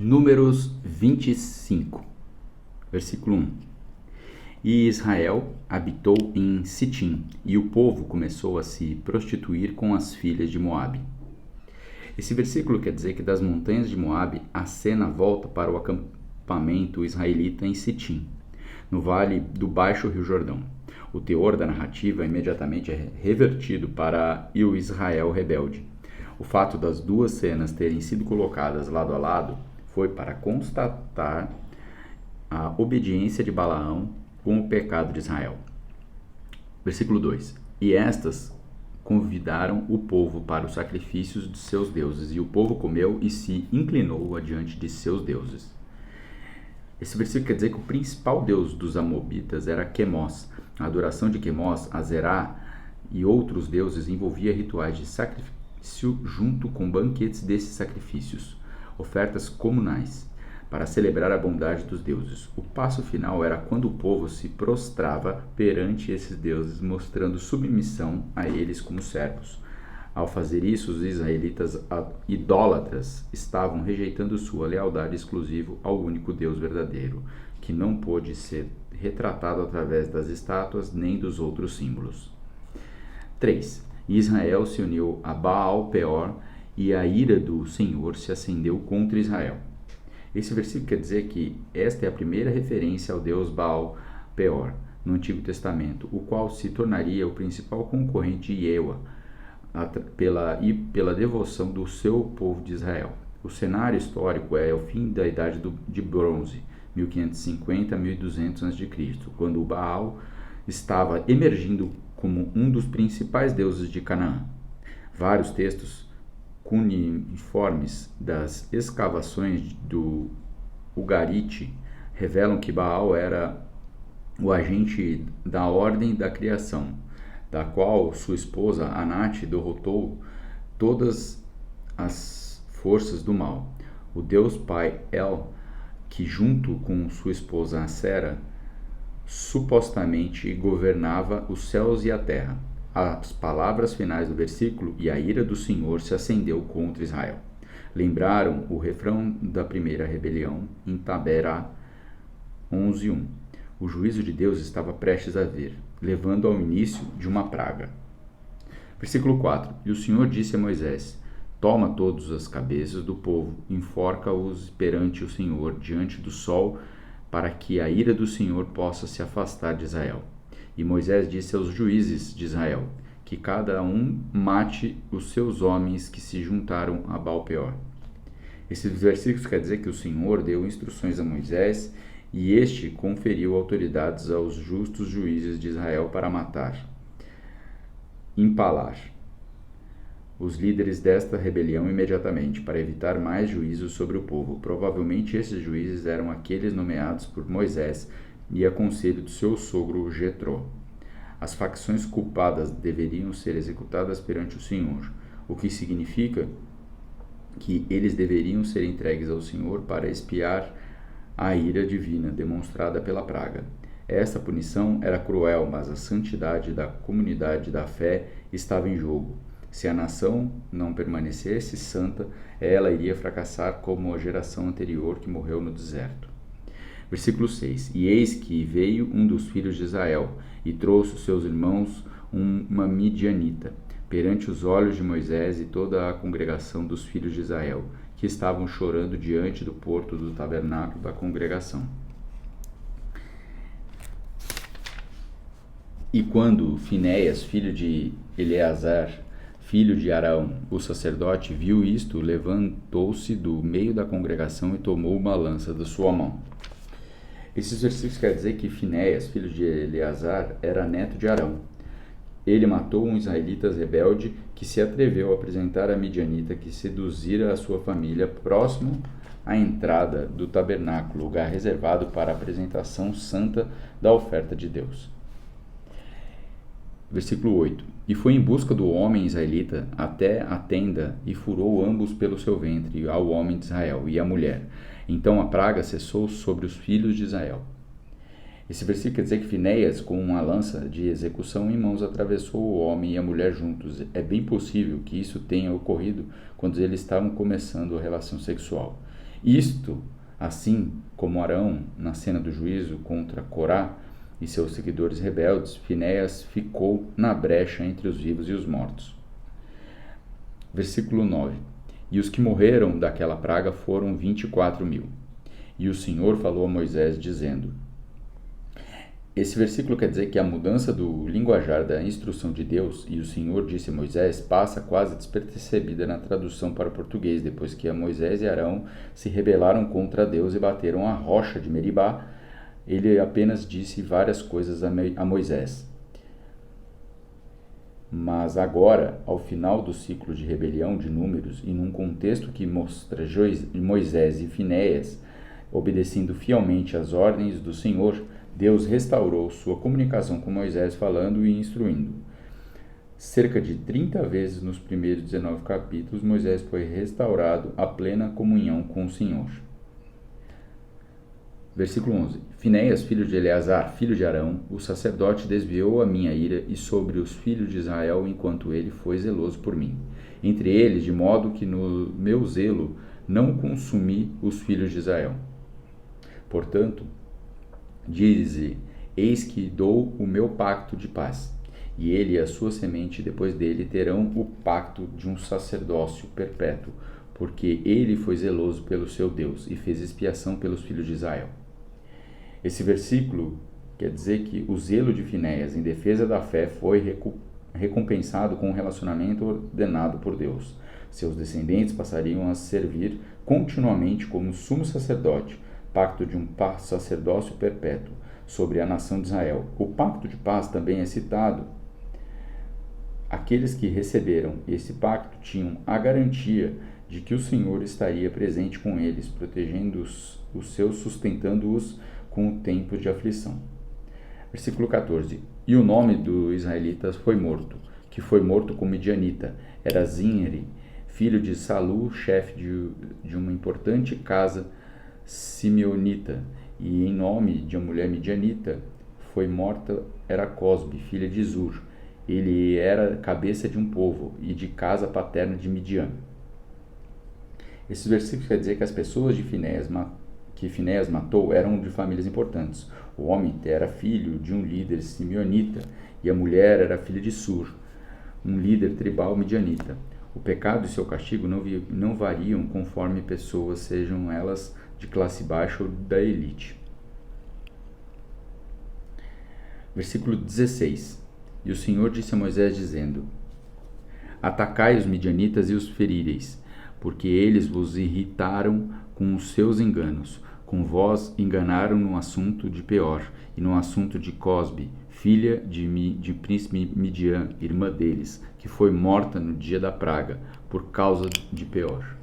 Números 25, versículo 1. E Israel habitou em Sitim, e o povo começou a se prostituir com as filhas de Moabe. Esse versículo quer dizer que das montanhas de Moabe, a cena volta para o acampamento israelita em Sitim, no vale do Baixo Rio Jordão. O teor da narrativa imediatamente é revertido para o Israel rebelde. O fato das duas cenas terem sido colocadas lado a lado foi para constatar a obediência de Balaão com o pecado de Israel. Versículo 2. E estas convidaram o povo para os sacrifícios de seus deuses, e o povo comeu e se inclinou adiante de seus deuses. Esse versículo quer dizer que o principal deus dos Amobitas era Quemós. A adoração de Quemós, Azerá e outros deuses envolvia rituais de sacrifício junto com banquetes desses sacrifícios, ofertas comunais, para celebrar a bondade dos deuses. O passo final era quando o povo se prostrava perante esses deuses, mostrando submissão a eles como servos. Ao fazer isso, os israelitas idólatras estavam rejeitando sua lealdade exclusiva ao único Deus verdadeiro, que não pôde ser retratado através das estátuas nem dos outros símbolos. 3. Israel se uniu a Baal-Peor e a ira do Senhor se acendeu contra Israel. Esse versículo quer dizer que esta é a primeira referência ao deus Baal-Peor no Antigo Testamento, o qual se tornaria o principal concorrente de Jeová pela devoção do seu povo de Israel. O cenário histórico é o fim da Idade de Bronze, 1550 a 1200 a.C., quando o Baal estava emergindo como um dos principais deuses de Canaã. Vários textos cuneiformes das escavações do Ugarite revelam que Baal era o agente da ordem da criação, da qual sua esposa Anat derrotou todas as forças do mal. O deus pai El, que junto com sua esposa Acera, supostamente governava os céus e a terra. As palavras finais do versículo, e a ira do Senhor se acendeu contra Israel, lembraram o refrão da primeira rebelião em Taberá 11:1. O juízo de Deus estava prestes a vir, levando ao início de uma praga. Versículo 4. E o Senhor disse a Moisés: toma todas as cabeças do povo, enforca-os perante o Senhor, diante do sol, para que a ira do Senhor possa se afastar de Israel. E Moisés disse aos juízes de Israel, que cada um mate os seus homens que se juntaram a Baal-Peor. Esses versículos quer dizer que o Senhor deu instruções a Moisés, e este conferiu autoridades aos justos juízes de Israel para matar, empalar os líderes desta rebelião imediatamente, para evitar mais juízos sobre o povo. Provavelmente esses juízes eram aqueles nomeados por Moisés e a conselho do seu sogro Jetró. As facções culpadas deveriam ser executadas perante o Senhor, o que significa que eles deveriam ser entregues ao Senhor para expiar a ira divina demonstrada pela praga. Esta punição era cruel, mas a santidade da comunidade da fé estava em jogo. Se a nação não permanecesse santa, ela iria fracassar como a geração anterior que morreu no deserto. Versículo 6. E eis que veio um dos filhos de Israel, e trouxe os seus irmãos uma midianita, perante os olhos de Moisés e toda a congregação dos filhos de Israel, que estavam chorando diante do porto do tabernáculo da congregação. E quando Finéias, filho de Eleazar, filho de Arão, o sacerdote, viu isto, levantou-se do meio da congregação e tomou uma lança da sua mão. Esses versículos querem dizer que Finéias, filho de Eleazar, era neto de Arão. Ele matou um israelita rebelde que se atreveu a apresentar a midianita que seduzira a sua família próximo à entrada do tabernáculo, lugar reservado para a apresentação santa da oferta de Deus. Versículo 8. E foi em busca do homem israelita até a tenda e furou ambos pelo seu ventre, ao homem de Israel e à mulher. Então a praga cessou sobre os filhos de Israel. Esse versículo quer dizer que Finéias, com uma lança de execução em mãos, atravessou o homem e a mulher juntos. É bem possível que isso tenha ocorrido quando eles estavam começando a relação sexual. Isto, assim como Arão, na cena do juízo contra Corá e seus seguidores rebeldes, Finéias ficou na brecha entre os vivos e os mortos. Versículo 9. E os que morreram daquela praga foram 24.000. E o Senhor falou a Moisés, dizendo... Esse versículo quer dizer que a mudança do linguajar da instrução de Deus, e o Senhor disse a Moisés, passa quase despercebida na tradução para o português, depois que Moisés e Arão se rebelaram contra Deus e bateram a rocha de Meribá. Ele apenas disse várias coisas a Moisés. Mas agora, ao final do ciclo de rebelião de Números, e num contexto que mostra Moisés e Finéias obedecendo fielmente às ordens do Senhor, Deus restaurou sua comunicação com Moisés falando e instruindo. Cerca de 30 vezes nos primeiros 19 capítulos, Moisés foi restaurado à plena comunhão com o Senhor. Versículo 11. Finéias, filho de Eleazar, filho de Arão, o sacerdote, desviou a minha ira e sobre os filhos de Israel, enquanto ele foi zeloso por mim. Entre eles, de modo que no meu zelo não consumi os filhos de Israel. Portanto, dize, eis que dou o meu pacto de paz, e ele e a sua semente depois dele terão o pacto de um sacerdócio perpétuo, porque ele foi zeloso pelo seu Deus e fez expiação pelos filhos de Israel. Esse versículo quer dizer que o zelo de Finéias em defesa da fé foi recompensado com um relacionamento ordenado por Deus. Seus descendentes passariam a servir continuamente como sumo sacerdote, pacto de um sacerdócio perpétuo sobre a nação de Israel. O pacto de paz também é citado. Aqueles que receberam esse pacto tinham a garantia de que o Senhor estaria presente com eles, protegendo-os, sustentando-os com o tempo de aflição. Versículo 14. E o nome do israelita foi morto, que foi morto com Midianita. Era Zinri, filho de Salu, chefe de uma importante casa simeonita, e em nome de uma mulher midianita foi morta era Cosbe, filha de Zur. Ele era cabeça de um povo e de casa paterna de Midian. Esses versículos quer dizer que as pessoas que Finéias matou eram de famílias importantes. O homem era filho de um líder simeonita e a mulher era filha de Sur, um líder tribal midianita. O pecado e seu castigo não variam conforme pessoas, sejam elas de classe baixa ou da elite. Versículo 16. E o Senhor disse a Moisés, dizendo: Atacai os midianitas e os ferireis, porque eles vos irritaram com os seus enganos. Com vós enganaram no assunto de Peor e no assunto de Cosbe, filha de príncipe Midian, irmã deles, que foi morta no dia da praga, por causa de Peor.